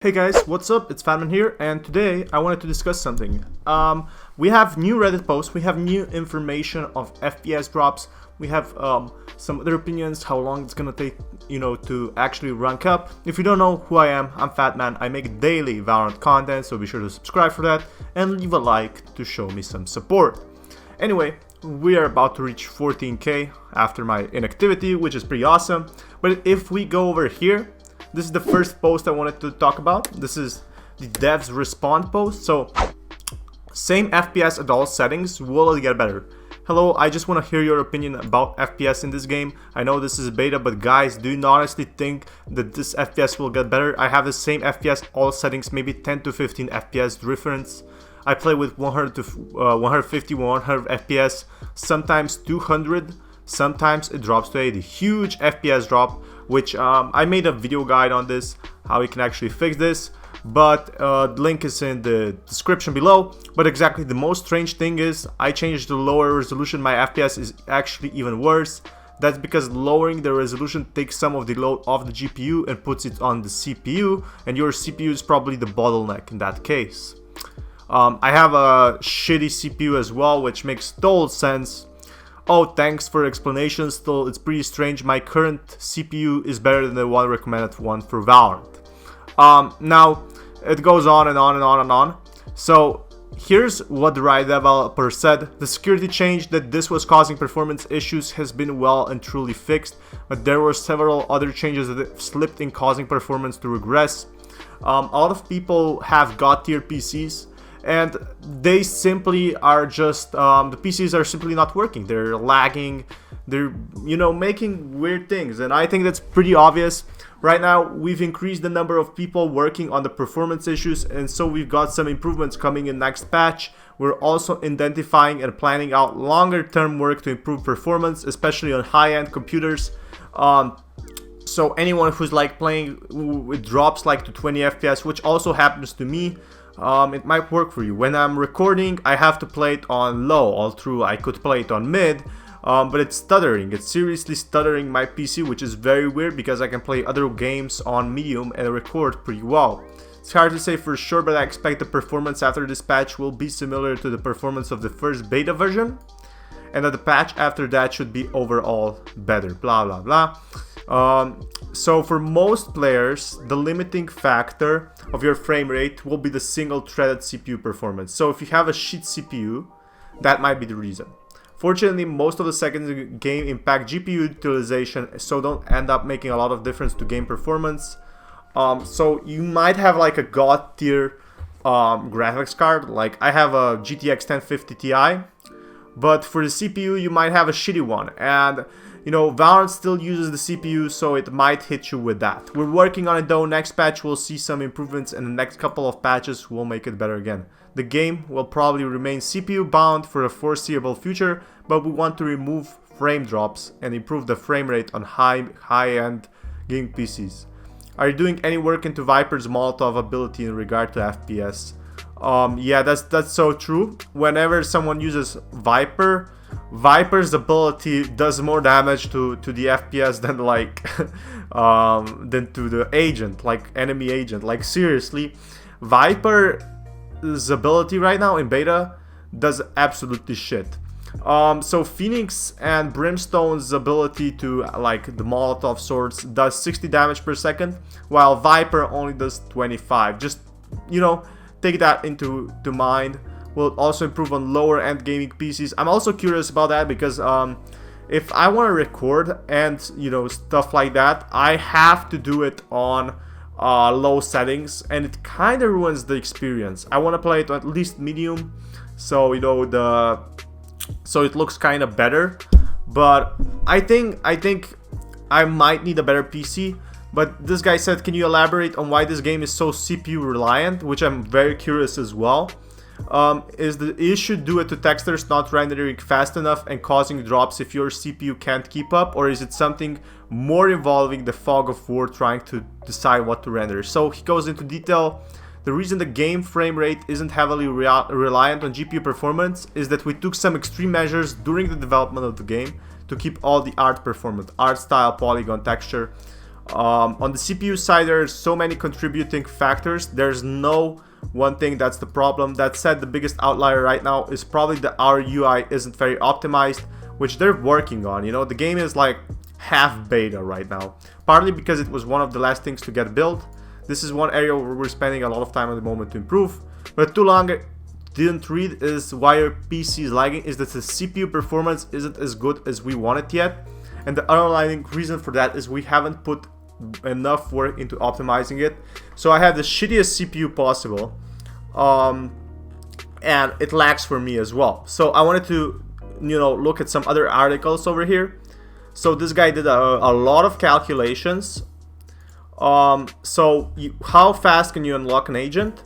Hey guys, what's up? It's Fatman here, and today I wanted to discuss something. We have new Reddit posts, we have new information of FPS drops, we have some other opinions, how long it's gonna take, to actually rank up. If you don't know who I am, I'm Fatman. I make daily Valorant content, so be sure to subscribe for that and leave a like to show me some support. Anyway, we are about to reach 14k after my inactivity, which is pretty awesome. But if we go over here, this is the first post I wanted to talk about. This is the devs respond post. So, same FPS at all settings, will it get better? Hello, I just want to hear your opinion about FPS in this game. I know this is a beta, but guys, do you honestly think that this FPS will get better? I have the same FPS all settings, maybe 10 to 15 FPS difference. I play with 100 to 150, 100 FPS, sometimes 200, sometimes it drops to 80. Huge FPS drop, which I made a video guide on this, how you can actually fix this, but the link is in the description below. But exactly, the most strange thing is I changed the lower resolution, my FPS is actually even worse. That's because lowering the resolution takes some of the load off the GPU and puts it on the CPU, and your CPU is probably the bottleneck in that case. I have a shitty CPU as well, which makes total sense. Oh, thanks for explanation. Still, it's pretty strange. My current CPU is better than the one recommended one for Valorant. Now, it goes on and on and on and on. So, here's what the Riot developer said. The security change that this was causing performance issues has been well and truly fixed, but there were several other changes that slipped in causing performance to regress. A lot of people have god tier PCs, and they simply are just the PCs are simply not working. They're lagging, they're making weird things, and I think that's pretty obvious. Right now we've increased the number of people working on the performance issues, and so we've got some improvements coming in next patch. We're also identifying and planning out longer term work to improve performance, especially on high-end computers. So anyone who's like playing with drops like to 20 FPS, which also happens to me, it might work for you. When I'm recording, I have to play it on low, all through I could play it on mid, but it's stuttering. It's seriously stuttering my PC, which is very weird because I can play other games on medium and record pretty well. It's hard to say for sure, but I expect the performance after this patch will be similar to the performance of the first beta version, and that the patch after that should be overall better, blah blah blah. So for most players, the limiting factor of your frame rate will be the single threaded CPU performance. So if you have a shit CPU, that might be the reason. Fortunately, most of the seconds in the game impact GPU utilization, so don't end up making a lot of difference to game performance. So you might have like a god tier graphics card, like I have a GTX 1050 Ti, but for the CPU you might have a shitty one, and Valorant still uses the CPU, so it might hit you with that. We're working on it though. Next patch we'll see some improvements, and the next couple of patches will make it better again. The game will probably remain CPU bound for the foreseeable future, but we want to remove frame drops and improve the frame rate on high-end gaming PCs. Are you doing any work into Viper's Molotov ability in regard to FPS? Yeah, that's so true. Whenever someone uses Viper's ability does more damage to the FPS than like than to the agent, like enemy agent. Like seriously, Viper's ability right now in beta does absolutely shit. So Phoenix and Brimstone's ability to like the Molotov swords does 60 damage per second, while Viper only does 25. Just take that into mind. Will also improve on lower end gaming PCs. I'm also curious about that because if I want to record and stuff like that, I have to do it on low settings, and it kind of ruins the experience. I want to play it at least medium, so so it looks kind of better. But I think I might need a better PC. But this guy said, can you elaborate on why this game is so CPU reliant, which I'm very curious as well. Is the issue due to textures not rendering fast enough and causing drops if your CPU can't keep up, or is it something more involving the fog of war trying to decide what to render? So he goes into detail. The reason the game frame rate isn't heavily reliant on GPU performance is that we took some extreme measures during the development of the game to keep all the art performant, art style, polygon, texture. On the CPU side, there's so many contributing factors. There's no one thing that's the problem. That said, the biggest outlier right now is probably the our UI isn't very optimized, which they're working on. You know, the game is like half beta right now, partly because it was one of the last things to get built. This is one area where we're spending a lot of time at the moment to improve, but too long didn't read is why your PC is lagging, is that the CPU performance isn't as good as we want it yet, and the underlying reason for that is we haven't put enough work into optimizing it. So I have the shittiest CPU possible, and it lags for me as well. So I wanted to, you know, look at some other articles over here. So this guy did a lot of calculations. How fast can you unlock an agent?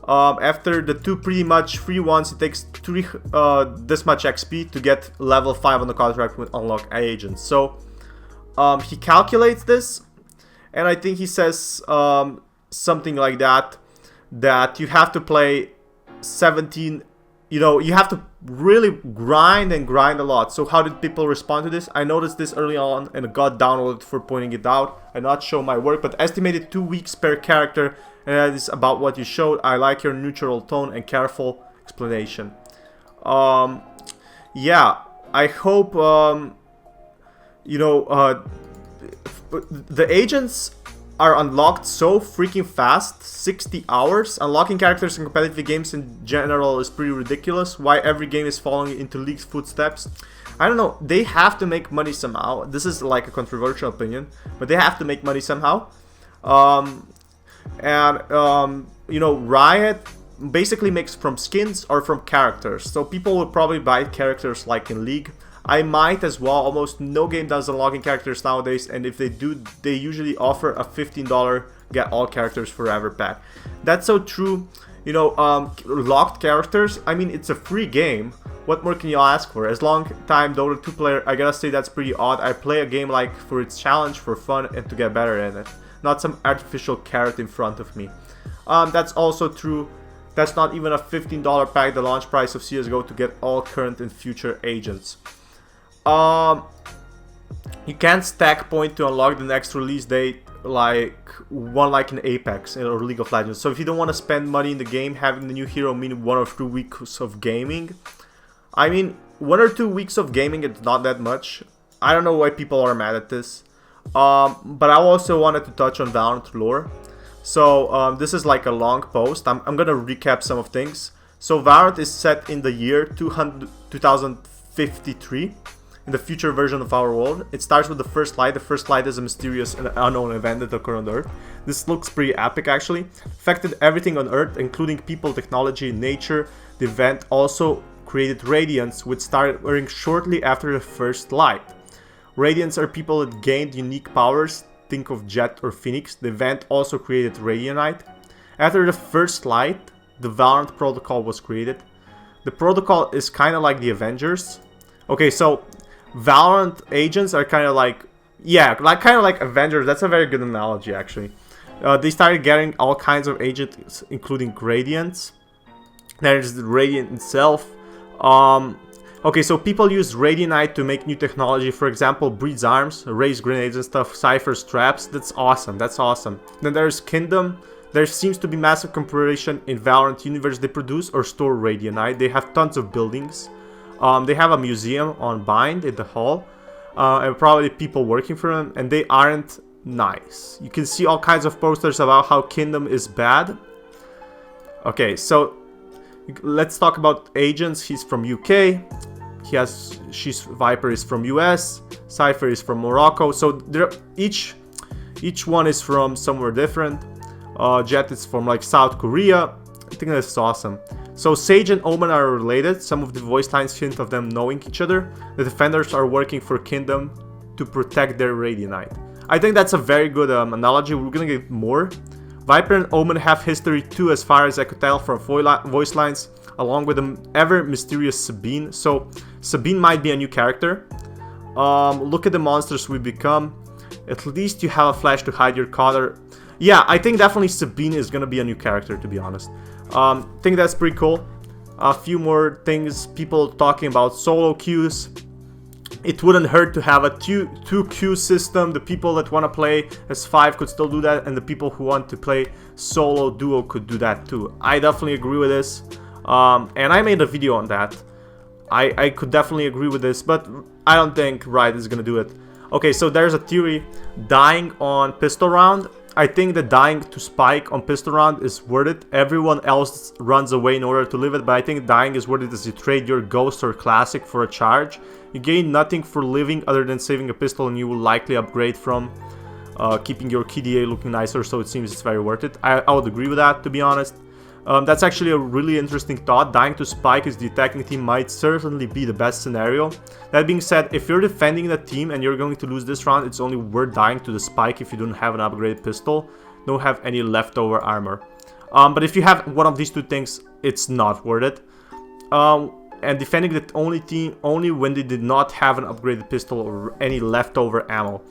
After the two pretty much free ones, it takes this much XP to get level 5 on the contract with unlock agents. So he calculates this, and I think he says something like that you have to play 17, you know, you have to really grind a lot. So how did people respond to this? I noticed this early on and got downloaded for pointing it out and not show my work, but estimated 2 weeks per character, and that is about what you showed. I like your neutral tone and careful explanation. Yeah, I hope you know, the agents are unlocked so freaking fast, 60 hours. Unlocking characters in competitive games in general is pretty ridiculous. Why every game is following into League's footsteps? I don't know, they have to make money somehow. This is like a controversial opinion, but they have to make money somehow. You know, Riot basically makes from skins or from characters. So people will probably buy characters like in League. I might as well. Almost no game does unlocking characters nowadays, and if they do, they usually offer a $15 get all characters forever pack. That's so true. You know, locked characters, I mean, it's a free game. What more can you ask for? As long time Dota 2 player, I gotta say that's pretty odd. I play a game like for its challenge, for fun, and to get better in it, not some artificial carrot in front of me. That's also true. That's not even a $15 pack, the launch price of CSGO, to get all current and future agents. You can't stack point to unlock the next release date like in Apex or League of Legends. So if you don't want to spend money in the game, having the new hero mean 1 or 2 weeks of gaming. I mean, 1 or 2 weeks of gaming, it's not that much. I don't know why people are mad at this. But I also wanted to touch on Valorant Lore. So this is like a long post. I'm gonna recap some of things. So Valorant is set in the year 2053. In the future version of our world. It starts with the first light. The first light is a mysterious and unknown event that occurred on Earth. This looks pretty epic actually. Affected everything on Earth, including people, technology, nature. The event also created Radiants, which started appearing shortly after the first light. Radiants are people that gained unique powers. Think of Jet or Phoenix. The event also created Radianite. After the first light, the Valorant protocol was created. The protocol is kind of like the Avengers. Okay, so Valorant agents are kind of like, yeah, kind of like Avengers. That's a very good analogy, actually. They started getting all kinds of agents, including Radiants. There's the Radiant itself. Okay, so people use Radianite to make new technology. For example, Breed's arms, raise grenades and stuff, Cypher's traps. That's awesome. That's awesome. Then there's Kingdom. There seems to be massive comparison in Valorant universe. They produce or store Radianite. They have tons of buildings. They have a museum on Bind in the hall, and probably people working for them, and they aren't nice. You can see all kinds of posters about how Kingdom is bad. Okay, so let's talk about agents. He's from UK. Viper is from US. Cypher is from Morocco. So each one is from somewhere different. Jet is from like South Korea. I think that's awesome. So Sage and Omen are related. Some of the voice lines hint of them knowing each other. The defenders are working for Kingdom to protect their Radianite. I think that's a very good analogy. We're gonna get more. Viper and Omen have history too, as far as I could tell from voice lines, along with the ever mysterious Sabine. So Sabine might be a new character. Look at the monsters we become. At least you have a flash to hide your color. Yeah, I think definitely Sabine is gonna be a new character, to be honest. Think that's pretty cool. A few more things, people talking about solo queues. it wouldn't hurt to have a 2 queue system. The people that want to play as 5 could still do that, and the people who want to play solo duo could do that too. I definitely agree with this, and I made a video on that. I could definitely agree with this, but I don't think Riot is gonna do it. Okay, so there's a theory: dying on pistol round. I think that dying to spike on pistol round is worth it. Everyone else runs away in order to live it, but I think dying is worth it as you trade your ghost or classic for a charge. You gain nothing for living other than saving a pistol, and you will likely upgrade from keeping your KDA looking nicer, so it seems it's very worth it. I would agree with that, to be honest. That's actually a really interesting thought. Dying to spike as the attacking team might certainly be the best scenario. That being said, if you're defending the team and you're going to lose this round, it's only worth dying to the spike if you don't have an upgraded pistol, don't have any leftover armor. But if you have one of these two things, it's not worth it. And defending the only team only when they did not have an upgraded pistol or any leftover ammo.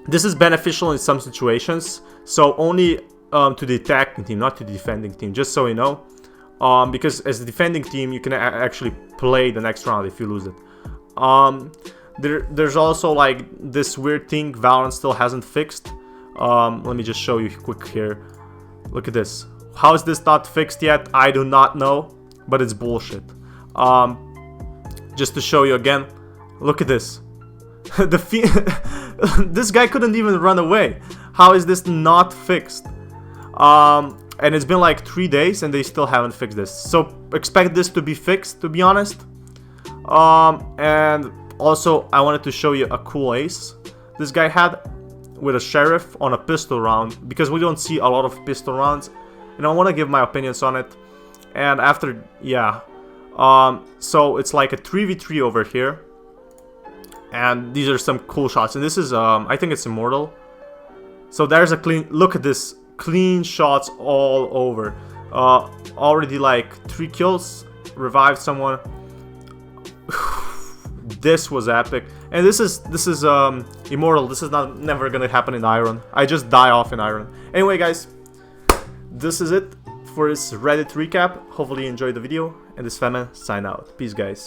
This is beneficial in some situations, so only to the attacking team, not to the defending team, just so you know. Because as the defending team, you can actually play the next round if you lose it. There's also like this weird thing Valorant still hasn't fixed. Let me just show you quick here. Look at this. How is this not fixed yet? I do not know, but it's bullshit. Just to show you again, look at this. This guy couldn't even run away. How is this not fixed? And it's been like 3 days and they still haven't fixed this. So expect this to be fixed, to be honest. And also I wanted to show you a cool ace this guy had with a sheriff on a pistol round, because we don't see a lot of pistol rounds, and I want to give my opinions on it. And after, yeah, so it's like a 3v3 over here, and these are some cool shots. And this is I think it's Immortal. So there's a clean look at this. Clean shots all over. Already like 3 kills, revived someone. This was epic. And this is Immortal. This is never gonna happen in Iron. I just die off in Iron. Anyway, guys, this is it for this Reddit recap. Hopefully you enjoyed the video, and this Femen sign out. Peace, guys.